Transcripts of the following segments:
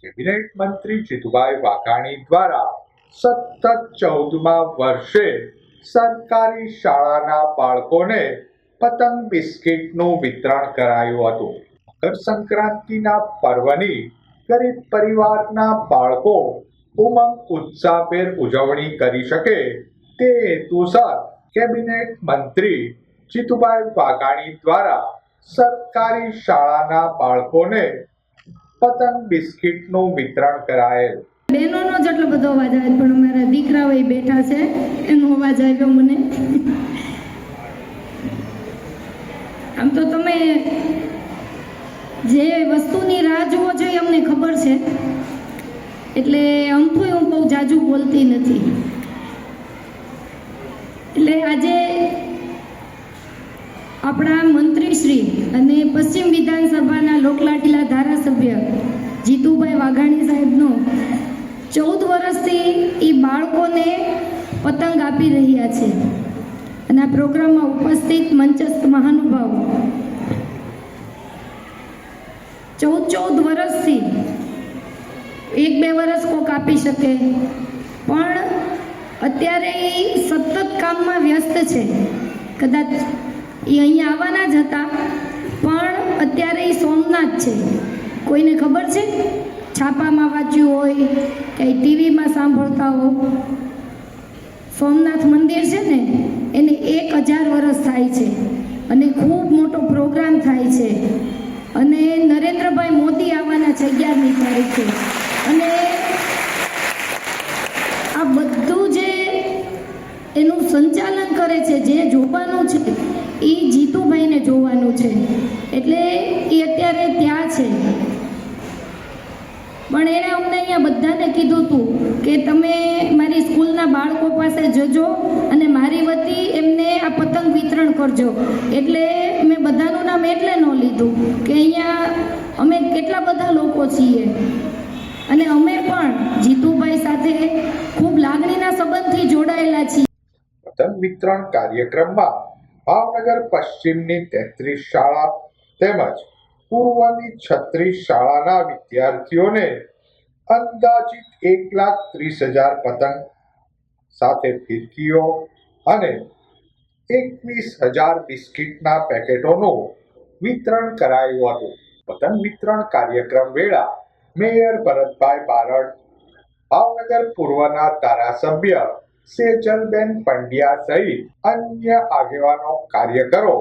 Cabinet મંત્રી જીતુભાઈ વાઘાણી દ્વારા સતત 14મા વર્ષે સરકારી શાળાના બાળકોને પતંગ બિસ્કિટનું વિતરણ કરાયું હતું. મકર સંક્રાંતિના પર્વની ગરીબ પરિવારના બાળકો ઉમંગ ઉત્સાહભેર ઉજવણી કરી શકે તે હેતુસર કેબિનેટ મંત્રી જીતુભાઈ વાઘાણી દ્વારા સરકારી શાળાના બાળકોને પતંગ બિસ્કિટનું વિતરણ કરાયેલ. બહેનોનો જેટલો બધો અવાજ આવે પણ અમારા દીકરાઓ બેઠા છે એનો અવાજ આવ્યો મને. આમ તો તમે જે વસ્તુની રાહ જુઓ છો એ અમને ખબર છે, એટલે અમથું હું બહુ જાજુ બોલતી નથી. એટલે આજે આપણા મંત્રીશ્રી અને પશ્ચિમ વિધાનસભાના લોકલાડીલા ધારાસભ્ય જીતુભાઈ વાઘાણી સાહેબનો 14 વર્ષથી એ બાળકોને પતંગ આપી રહ્યા છે. અને આ પ્રોગ્રામમાં ઉપસ્થિત મંચસ્થ મહાનુભાવ 14 વર્ષથી 1-2 વર્ષ કોક આપી શકે, પણ અત્યારે એ સતત કામમાં વ્યસ્ત છે. કદાચ એ અહીંયા આવવાના જ હતા, પણ અત્યારે એ સોમનાથ છે. કોઈને ખબર છે? છાપામાં વાંચ્યું હોય કે ટીવીમાં સાંભળતા હો, સોમનાથ મંદિર છે ને એને 1000 વર્ષ થાય છે અને ખૂબ મોટો પ્રોગ્રામ થાય છે. અને નરેન્દ્રભાઈ મોદી આવવાના છે 11મી તારીખે. અને આ બધું જે એનું સંચાલન કરે છે, જે જોવાનું છે એ જીતુભાઈને જોવાનું છે. એટલે એ અત્યારે ત્યાં છે. પણ એણે અમને અહીંયા બધાને કીધું હતું કે તમે મારી સ્કૂલના બાળકો પાસે જજો અને મારી વતી એમને આ પતંગ વિતરણ કરજો. એટલે મેં બધાનું નામ એટલે ન લીધું કે અહીંયા અમે કેટલા બધા લોકો છીએ અને અમે પણ જીતુભાઈ સાથે ખૂબ લાગણીના સંબંધથી જોડાયેલા છીએ. પતંગ વિતરણ કાર્યક્રમમાં ભાવનગર પશ્ચિમની 33 શાળા તેમજ પૂર્વની 36 શાળાના વિદ્યાર્થીઓને અંદાજિત 1,30,000 પતંગ સાથે ફિરકીઓ અને 21,000 બિસ્કિટના પેકેટોનું વિતરણ કરાયું હતું. પતંગ વિતરણ કાર્યક્રમ વેળા મેયર ભરતભાઈ બારડ, ભાવનગર પૂર્વના ધારાસભ્ય સેજલબેન પંડ્યા સહિત અન્ય આગેવાનો કાર્યકરો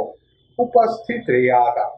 ઉપસ્થિત રહ્યા હતા.